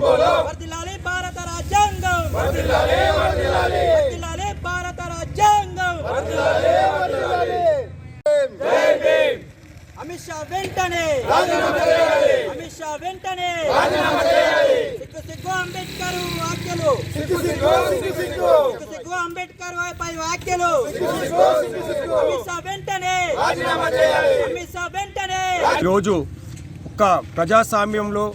వర్ధిల్లాలి భారత రాజ్యాంగం, వర్ధిల్లాలి భారత రాజ్యాంగం. అమిత్ షా వెంటనే అమిత్ షా వెంటనే సిగ్గు అంబేద్కర్ వ్యాఖ్యలు, సిగ్గు అంబేద్కర్ పై వ్యాఖ్యలు. అమిత్ షా వెంటనే అమిత్ షా వెంటనే. ఈరోజు ఒక ప్రజాస్వామ్యంలో,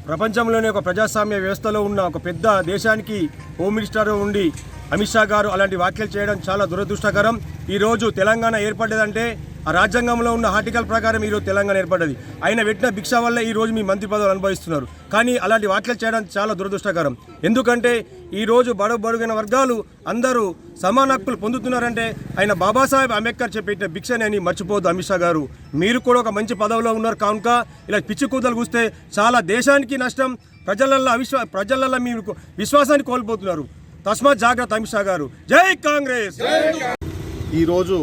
ప్రపంచంలోనే ఒక ప్రజాస్వామ్య వ్యవస్థలో ఉన్న ఒక పెద్ద దేశానికి హోమ్ మినిస్టర్ ఉండి అమిత్ షా గారు అలాంటి వ్యాఖ్యలు చేయడం చాలా దురదృష్టకరం. ఈరోజు తెలంగాణ ఏర్పడ్డదంటే ఆ రాజ్యాంగంలో ఉన్న ఆర్టికల్ ప్రకారం ఈరోజు తెలంగాణ ఏర్పడ్డది. ఆయన పెట్టిన భిక్ష వల్ల ఈరోజు మీ మంత్రి పదవులు అనుభవిస్తున్నారు. కానీ అలాంటి వ్యాఖ్యలు చేయడం చాలా దురదృష్టకరం. ఎందుకంటే ఈరోజు బడుగిన వర్గాలు అందరూ సమాన హక్కులు పొందుతున్నారంటే ఆయన బాబాసాహెబ్ అంబేద్కర్ చెప్పిన భిక్షని అని మర్చిపోవద్దు. అమిత్ షా గారు, మీరు కూడా ఒక మంచి పదవిలో ఉన్నారు కనుక ఇలా పిచ్చి కూతలు కూస్తే చాలా దేశానికి నష్టం, ప్రజలల్లో మీరు విశ్వాసాన్ని కోల్పోతున్నారు. తస్మాత్ జాగ్రత్త అమిత్ షా గారు. జై కాంగ్రెస్. ఈరోజు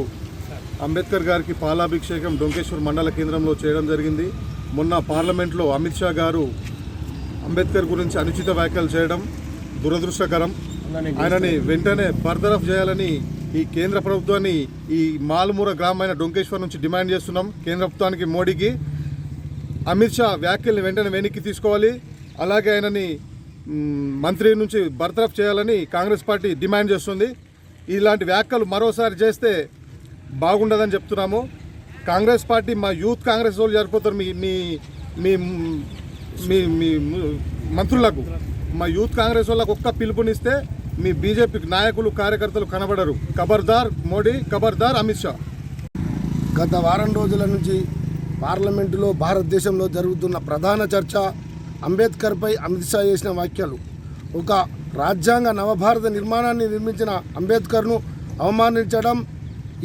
అంబేద్కర్ గారికి పాలాభిషేకం డొంకేశ్వర్ మండల కేంద్రంలో చేయడం జరిగింది. మొన్న పార్లమెంట్లో అమిత్ షా గారు అంబేద్కర్ గురించి అనుచిత వ్యాఖ్యలు చేయడం దురదృష్టకరం. ఆయనని వెంటనే బర్తరఫ్ చేయాలని ఈ కేంద్ర ప్రభుత్వాన్ని ఈ మాలుమూర గ్రామమైన డొంకేశ్వర్ నుంచి డిమాండ్ చేస్తున్నాం. కేంద్ర ప్రభుత్వానికి, మోడీకి అమిత్ షా వ్యాఖ్యల్ని వెంటనే వెనక్కి తీసుకోవాలి. అలాగే ఆయనని మంత్రి నుంచి బర్తరఫ్ చేయాలని కాంగ్రెస్ పార్టీ డిమాండ్ చేస్తుంది. ఇలాంటి వ్యాఖ్యలు మరోసారి చేస్తే బాగుండదని చెప్తున్నాము. కాంగ్రెస్ పార్టీ, మా యూత్ కాంగ్రెస్ వాళ్ళు జరిపోతారు. మీ మీ మీ మీ మంత్రులకు, మా యూత్ కాంగ్రెస్ వాళ్ళకు ఒక్క పిలుపునిస్తే మీ బీజేపీ నాయకులు, కార్యకర్తలు కనబడరు. ఖబర్దార్ మోడీ, ఖబర్దార్ అమిత్ షా. గత వారం రోజుల నుంచి పార్లమెంటులో భారతదేశంలో జరుగుతున్న ప్రధాన చర్చ అంబేద్కర్పై అమిత్ షా చేసిన వ్యాఖ్యలు. ఒక రాజ్యాంగ నవభారత నిర్మాణాన్ని నిర్మించిన అంబేద్కర్ను అవమానించడం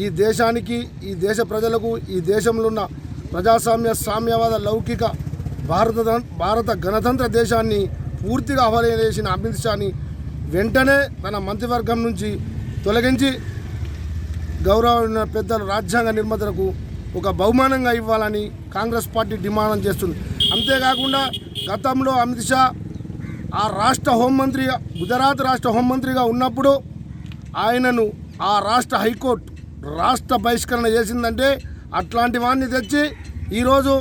ఈ దేశానికి, ఈ దేశ ప్రజలకు, ఈ దేశంలో ఉన్న ప్రజాస్వామ్య, సామ్యవాద, లౌకిక భారత గణతంత్ర దేశాన్ని పూర్తిగా అవహేళన అమిత్ షాని వెంటనే తన మంత్రివర్గం నుంచి తొలగించి గౌరవ పెద్దల రాజ్యాంగ నిర్మాతలకు ఒక బహుమానంగా ఇవ్వాలని కాంగ్రెస్ పార్టీ డిమాండ్ చేస్తుంది. అంతేకాకుండా గతంలో అమిత్ షా ఆ రాష్ట్ర హోంమంత్రిగా, గుజరాత్ రాష్ట్ర హోంమంత్రిగా ఉన్నప్పుడు ఆయనను ఆ రాష్ట్ర హైకోర్టు రాష్ట్ర బహిష్కరణ చేసిందంటే అట్లాంటి వాడిని తెచ్చి ఈరోజు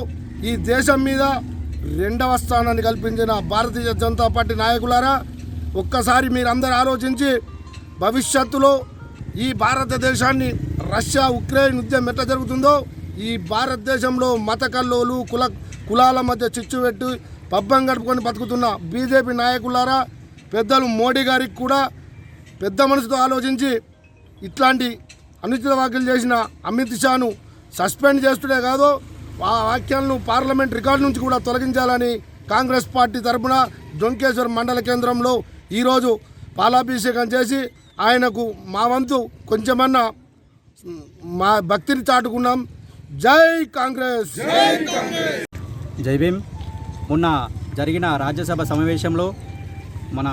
ఈ దేశం మీద రెండవ స్థానాన్ని కల్పించిన భారతీయ జనతా పార్టీ నాయకులారా, ఒక్కసారి మీరందరూ ఆలోచించి భవిష్యత్తులో ఈ భారతదేశాన్ని రష్యా ఉక్రెయిన్ యుద్ధం ఎట్లా జరుగుతుందో ఈ భారతదేశంలో మత కల్లోలు, కులాల మధ్య చిచ్చు పెట్టి పబ్బం గడుపుకొని బతుకుతున్న బీజేపీ నాయకులారా, పెద్దలు మోడీ గారికి కూడా పెద్ద మనసుతో ఆలోచించి ఇట్లాంటి అనుచిత వ్యాఖ్యలు చేసిన అమిత్ షాను సస్పెండ్ చేస్తుండే కాదు, ఆ వ్యాఖ్యలను పార్లమెంట్ రికార్డు నుంచి కూడా తొలగించాలని కాంగ్రెస్ పార్టీ తరఫున డొంకేశ్వర్ మండల కేంద్రంలో ఈరోజు పాలాభిషేకం చేసి ఆయనకు మా వంతు కొంచెమన్నా మా భక్తిని చాటుకున్నాం. జై కాంగ్రెస్. జై భీమ్. మొన్న జరిగిన రాజ్యసభ సమావేశంలో మన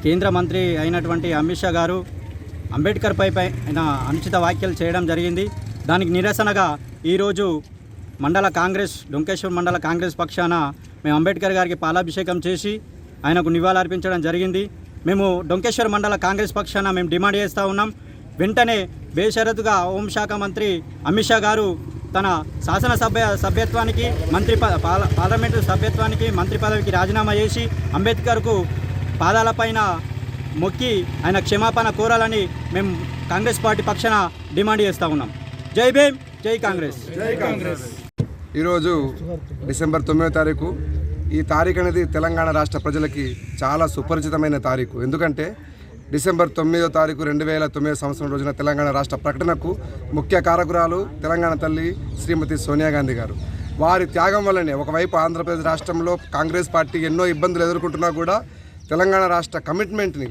కేంద్ర మంత్రి అయినటువంటి అమిత్ షా గారు అంబేద్కర్ పై అనుచిత వ్యాఖ్యలు చేయడం జరిగింది. దానికి నిరసనగా ఈరోజు డొంకేశ్వర్ మండల కాంగ్రెస్ పక్షాన మేము అంబేద్కర్ గారికి పాలాభిషేకం చేసి ఆయనకు నివాళులర్పించడం జరిగింది. మేము డొంకేశ్వర్ మండల కాంగ్రెస్ పక్షాన మేము డిమాండ్ చేస్తూ ఉన్నాం, వెంటనే బేషరతుగా హోంశాఖ మంత్రి అమిత్ షా గారు తన సభ్యత్వానికి, పార్లమెంటు సభ్యత్వానికి, మంత్రి పదవికి రాజీనామా చేసి అంబేద్కర్కు పాదాలపైన మొక్కి ఆయన క్షమాపణ కోరాలని మేము కాంగ్రెస్ పార్టీ పక్షాన డిమాండ్ చేస్తూ ఉన్నాం. జై భీమ్, జై కాంగ్రెస్. ఈరోజు డిసెంబర్ 9వ తారీఖు. ఈ తారీఖు అనేది తెలంగాణ రాష్ట్ర ప్రజలకి చాలా సుపరిచితమైన తారీఖు. ఎందుకంటే డిసెంబర్ 9వ తారీఖు 2009 సంవత్సరం రోజున తెలంగాణ రాష్ట్ర ప్రకటనకు ముఖ్య కారకురాలు తెలంగాణ తల్లి శ్రీమతి సోనియా గాంధీ గారు. వారి త్యాగం వల్లనే ఒకవైపు ఆంధ్రప్రదేశ్ రాష్ట్రంలో కాంగ్రెస్ పార్టీ ఎన్నో ఇబ్బందులు ఎదుర్కొంటున్నా కూడా తెలంగాణ రాష్ట్ర కమిట్మెంట్ని,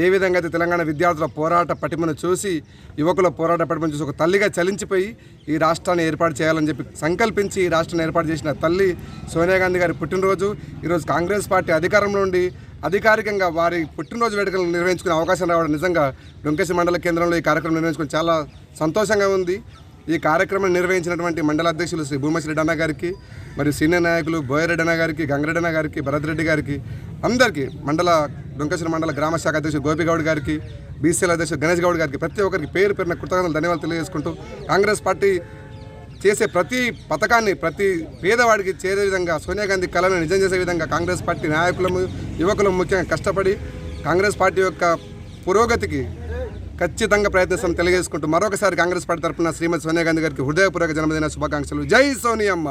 ఏ విధంగా అయితే తెలంగాణ విద్యార్థుల పోరాట పటిమను చూసి, యువకుల పోరాట పటిమను చూసి ఒక తల్లిగా చలించిపోయి ఈ రాష్ట్రాన్ని ఏర్పాటు చేయాలని చెప్పి సంకల్పించి ఈ రాష్ట్రాన్ని ఏర్పాటు చేసిన తల్లి సోనియా గాంధీ గారి పుట్టినరోజు. ఈరోజు కాంగ్రెస్ పార్టీ అధికారంలో ఉండి అధికారికంగా వారి పుట్టినరోజు వేడుకలను నిర్వహించుకునే అవకాశం రావడం నిజంగా డొంకేశ్వర్ మండల కేంద్రంలో ఈ కార్యక్రమం నిర్వహించుకుని చాలా సంతోషంగా ఉంది. ఈ కార్యక్రమం నిర్వహించినటువంటి మండల అధ్యక్షులు శ్రీ భూమశ్రీ రెడ్డి అన్న గారికి, మరియు సీనియర్ నాయకులు బోయరెడ్డి అన్న గారికి, గంగరెడ్డి అన్న గారికి, భరత్ రెడ్డి గారికి, అందరికీ డొంకేశ్వర మండల గ్రామ శాఖ అధ్యక్షుడు గోపిగౌడ్ గారికి, బీసీల అధ్యక్షుడు గణేష్ గౌడ్ గారికి, ప్రతి ఒక్కరికి పేరు పేరున కృతజ్ఞతలు ధన్యవాదాలు తెలియజేసుకుంటూ కాంగ్రెస్ పార్టీ చేసే ప్రతి పథకాన్ని ప్రతి పేదవాడికి చేరే విధంగా సోనియా గాంధీ కళను నిజం చేసే విధంగా కాంగ్రెస్ పార్టీ నాయకులము యువకులు ముఖ్యంగా కష్టపడి కాంగ్రెస్ పార్టీ యొక్క పురోగతికి ఖచ్చితంగా ప్రయత్నిస్తాం తెలియజేసుకుంటూ మరొకసారి కాంగ్రెస్ పార్టీ తరఫున శ్రీమతి సోనియా గాంధీ గారికి హృదయపూర్వక జన్మదిన శుభాకాంక్షలు. జై సోనియమ్మ.